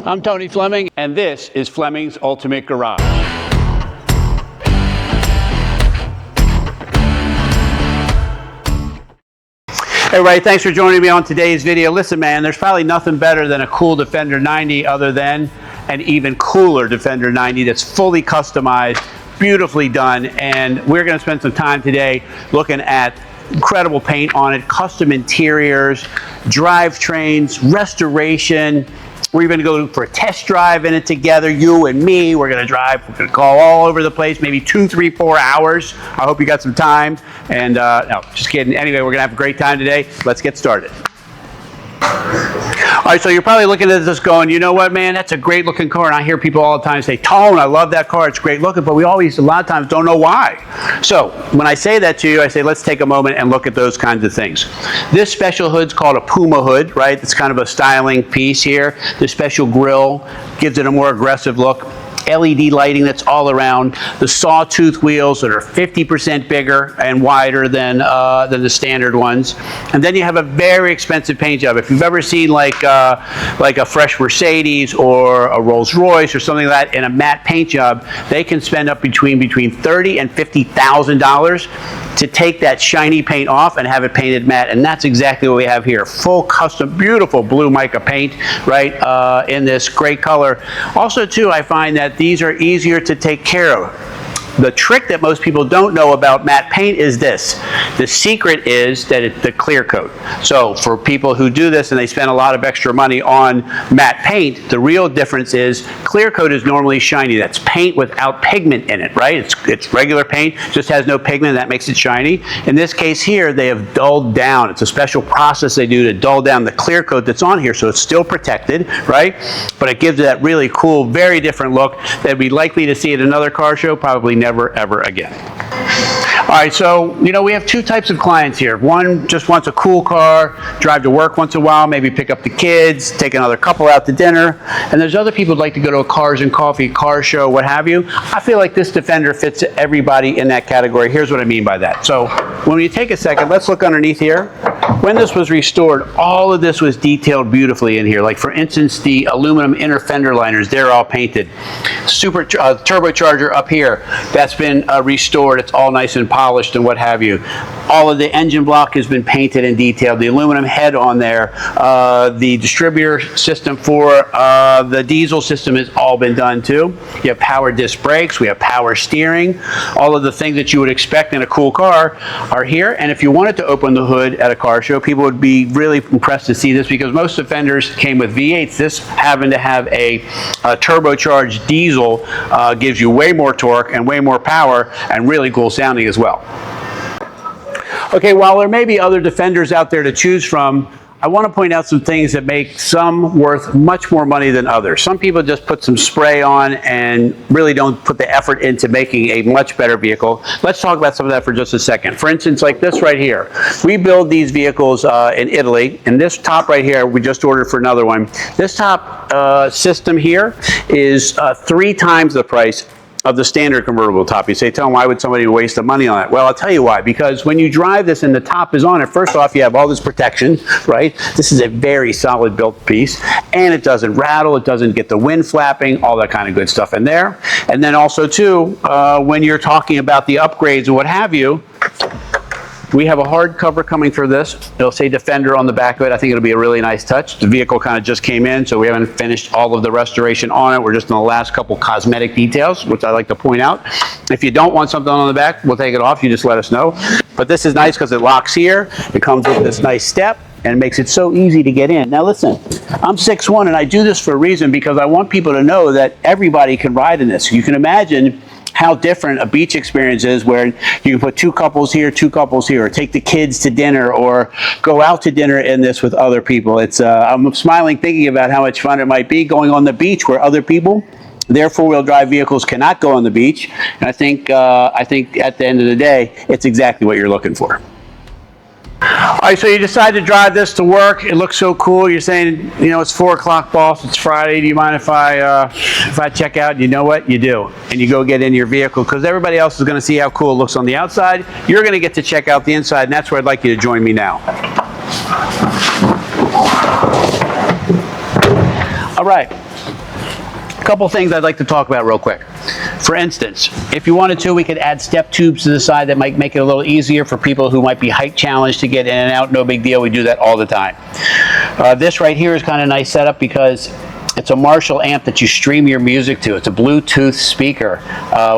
I'm Tony Fleming, and this is Fleming's Ultimate Garage. Hey everybody, thanks for joining me on today's video. Listen man, there's probably nothing better than a cool Defender 90 other than an even cooler Defender 90 that's fully customized, beautifully done, and we're going to spend some time today looking at incredible paint on it, custom interiors, drivetrains, restoration. We're even going to go for a test drive in it together, you and me. We're going to drive, we're going to go all over the place, maybe 2, 3, 4 hours. I hope you got some time. And no, just kidding. Anyway, we're going to have a great time today. Let's get started. All right, so you're probably looking at this going, you know what, man, that's a great looking car. And I hear people all the time say, Tone, I love that car, it's great looking, but we always, a lot of times, don't know why. So when I say that to you, I say, let's take a moment and look at those kinds of things. This special hood's called a Puma hood, right? It's kind of a styling piece here. The special grille gives it a more aggressive look. LED lighting that's all around, the Sawtooth wheels that are 50% bigger and wider than the standard ones, and then you have a very expensive paint job. If you've ever seen like a fresh Mercedes or a Rolls Royce or something like that in a matte paint job, they can spend up between $30,000 and $50,000 to take that shiny paint off and have it painted matte, and that's exactly what we have here. Full custom, beautiful blue mica paint, right, in this great color. Also, too, I find that these are easier to take care of. The trick that most people don't know about matte paint is this. The secret is that it's the clear coat. So for people who do this and they spend a lot of extra money on matte paint, the real difference is clear coat is normally shiny. That's paint without pigment in it, right? It's regular paint, just has no pigment, and that makes it shiny. In this case here, they have dulled down. It's a special process they do to dull down the clear coat that's on here, so it's still protected, right? But it gives it that really cool, very different look that we'd likely to see at another car show, probably never ever again. All right, so, you know, we have two types of clients here. One just wants a cool car, drive to work once in a while, maybe pick up the kids, take another couple out to dinner. And there's other people who'd like to go to a cars and coffee, car show, what have you. I feel like this Defender fits everybody in that category. Here's what I mean by that. So when you take a second, let's look underneath here. When this was restored, all of this was detailed beautifully in here. Like for instance, the aluminum inner fender liners, they're all painted. Turbocharger up here, that's been restored. It's all nice and polished and what have you. All of the engine block has been painted and detailed. The aluminum head on there, the distributor system for the diesel system has all been done too. You have power disc brakes, we have power steering. All of the things that you would expect in a cool car are here. And if you wanted to open the hood at a car show, people would be really impressed to see this because most Defenders came with V8s. This having to have a turbocharged diesel gives you way more torque and way more power and really cool sounding as well. Okay, while there may be other Defenders out there to choose from, I want to point out some things that make some worth much more money than others. Some people just put some spray on and really don't put the effort into making a much better vehicle. Let's talk about some of that for just a second. For instance, like this right here. We build these vehicles in Italy, and this top right here, we just ordered for another one. This top system here is 3 times the price of the standard convertible top. You say, tell them, why would somebody waste the money on it? Well, I'll tell you why. Because when you drive this and the top is on it, first off, you have all this protection, right? This is a very solid built piece, and it doesn't rattle, it doesn't get the wind flapping, all that kind of good stuff in there. And then also, too, when you're talking about the upgrades and what have you, we have a hard cover coming through this. It'll say Defender on the back of it. I think it'll be a really nice touch. The vehicle kind of just came in, so we haven't finished all of the restoration on it. We're just in the last couple cosmetic details, which I like to point out. If you don't want something on the back, we'll take it off. You just let us know. But this is nice because it locks here. It comes with this nice step and makes it so easy to get in. Now listen, I'm 6'1", and I do this for a reason because I want people to know that everybody can ride in this. You can imagine how different a beach experience is where you can put 2 couples here, 2 couples here, or take the kids to dinner or go out to dinner in this with other people. It's I'm smiling thinking about how much fun it might be going on the beach where other people, their 4-wheel drive vehicles cannot go on the beach. And I think at the end of the day, it's exactly what you're looking for. All right, so you decide to drive this to work. It looks so cool. You're saying, you know, it's 4 o'clock, boss. It's Friday. Do you mind if I check out? You know what? You do. And you go get in your vehicle because everybody else is going to see how cool it looks on the outside. You're going to get to check out the inside, and that's where I'd like you to join me now. All right. Couple things I'd like to talk about real quick. For instance, if you wanted to, we could add step tubes to the side that might make it a little easier for people who might be height challenged to get in and out. No big deal. We do that all the time. This right here is kind of nice setup because it's a Marshall amp that you stream your music to. It's a Bluetooth speaker,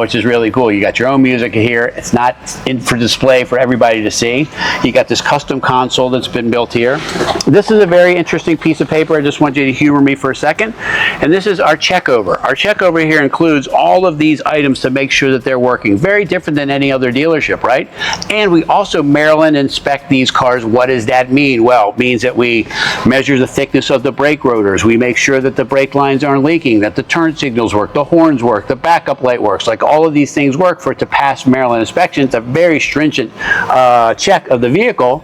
which is really cool. You got your own music here. It's not in for display for everybody to see. You got this custom console that's been built here. This is a very interesting piece of paper. I just want you to humor me for a second. And this is our checkover. Our checkover here includes all of these items to make sure that they're working. Very different than any other dealership, right? And we also Maryland inspect these cars. What does that mean? Well, it means that we measure the thickness of the brake rotors. We make sure that the brake lines aren't leaking, that the turn signals work, the horns work, the backup light works. Like all of these things work for it to pass Maryland inspection. It's a very stringent check of the vehicle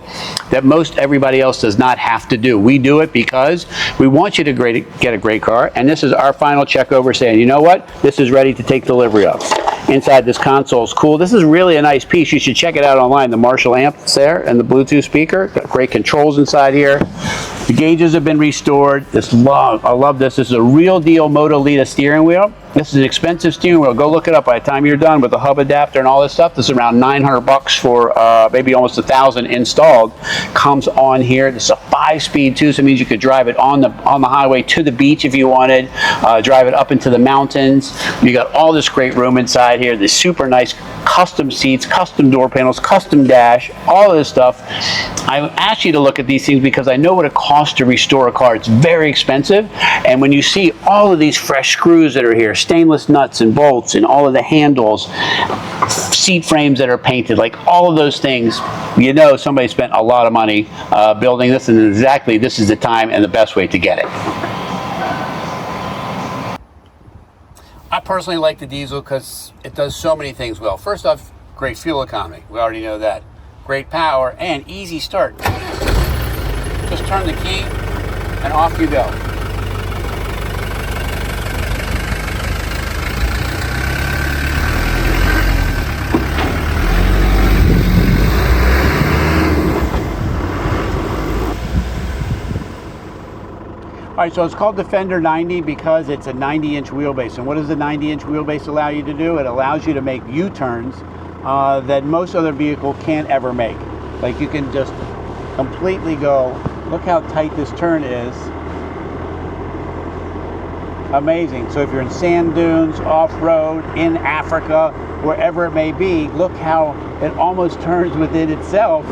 that most everybody else does not have to do. We do it because we want you to get a great car, and this is our final check over saying, you know what, this is ready to take delivery of. Inside this console is cool. This is really a nice piece. You should check it out online. The Marshall amp that's there and the Bluetooth speaker. Got great controls inside here. The gauges have been restored. I love this. This is a real deal Motolita steering wheel. This is an expensive steering wheel. Go look it up. By the time you're done with the hub adapter and all this stuff, this is around $900 for maybe almost $1,000 installed. Comes on here. This is a 5-speed too, so it means you could drive it on the highway to the beach if you wanted. Drive it up into the mountains. You got all this great room inside here. This super nice custom seats, custom door panels, custom dash, all of this stuff. I asked you to look at these things because I know what it costs to restore a car. It's very expensive, and when you see all of these fresh screws that are here, stainless nuts and bolts and all of the handles, seat frames that are painted, like all of those things, you know somebody spent a lot of money building this, and exactly this is the time and the best way to get it. I personally like the diesel because it does so many things well. First off, great fuel economy. We already know that. Great power and easy start. Just turn the key and off you go. All right, so it's called Defender 90 because it's a 90-inch wheelbase. And what does the 90-inch wheelbase allow you to do? It allows you to make U-turns that most other vehicle can't ever make. Like you can just completely go, look how tight this turn is. Amazing. So if you're in sand dunes, off-road, in Africa, wherever it may be, look how it almost turns within itself,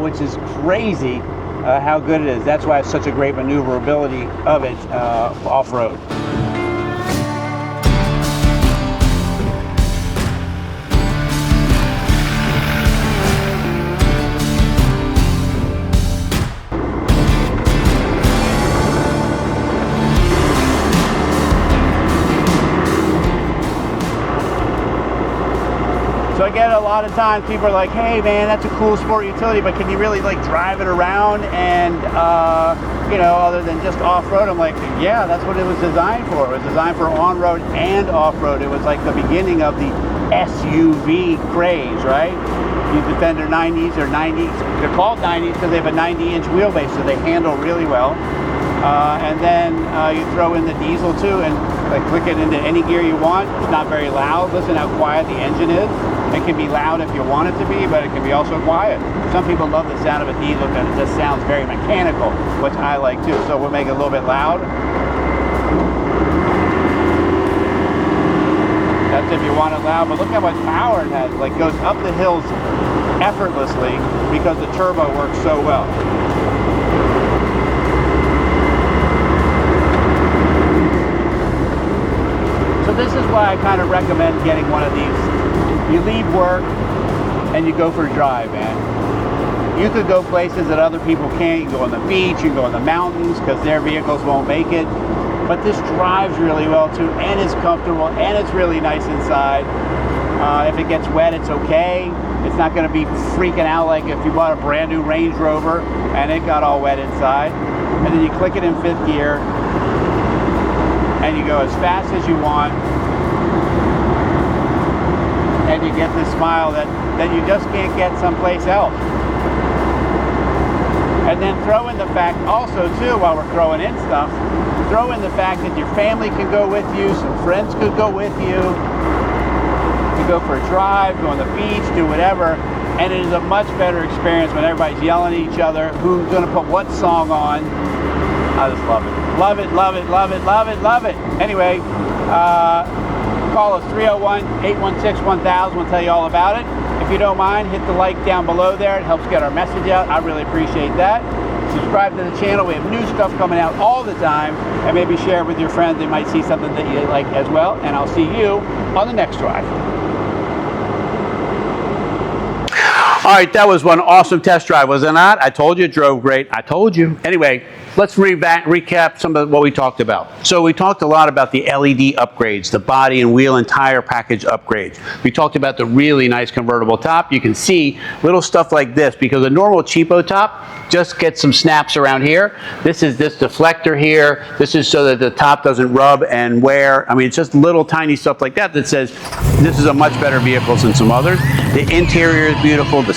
which is crazy. How good it is. That's why it's such a great maneuverability of it off-road. So again, a lot of times people are like, hey man, that's a cool sport utility, but can you really like drive it around and, you know, other than just off-road? I'm like, yeah, that's what it was designed for. It was designed for on-road and off-road. It was like the beginning of the SUV craze, right? These Defender 90s or 90s, they're called 90s because they have a 90-inch wheelbase, so they handle really well. And then you throw in the diesel too, and like click it into any gear you want. It's not very loud. Listen how quiet the engine is. It can be loud if you want it to be, but it can be also quiet. Some people love the sound of a diesel because it just sounds very mechanical, which I like too. So we'll make it a little bit loud. That's if you want it loud, but look how much power it has. Like goes up the hills effortlessly because the turbo works so well. So this is why I kind of recommend getting one of these. You leave work and you go for a drive, man. You could go places that other people can't. You can go on the beach, you can go on the mountains because their vehicles won't make it. But this drives really well too, and it's comfortable, and it's really nice inside. If it gets wet, it's okay. It's not going to be freaking out like if you bought a brand new Range Rover and it got all wet inside. And then you click it in 5th gear and you go as fast as you want. And you get this smile that you just can't get someplace else. And then throw in the fact also too, while we're throwing in stuff, throw in the fact that your family can go with you, some friends could go with you. You go for a drive, go on the beach, do whatever. And it is a much better experience when everybody's yelling at each other, who's gonna put what song on. I just love it. Love it, love it, love it, love it, love it. Anyway, call us 301-816-1000. We'll tell you all about it. If you don't mind, hit the like down below there. It helps get our message out. I really appreciate that. Subscribe to the channel. We have new stuff coming out all the time. And maybe share it with your friends. They might see something that you like as well. And I'll see you on the next drive. All right, that was one awesome test drive, was it not? I told you it drove great. I told you. Anyway, let's recap some of what we talked about. So we talked a lot about the LED upgrades, the body and wheel and tire package upgrades. We talked about the really nice convertible top. You can see little stuff like this, because a normal cheapo top just gets some snaps around here. This is this deflector here. This is so that the top doesn't rub and wear. I mean, it's just little tiny stuff like that that says this is a much better vehicle than some others. The interior is beautiful. The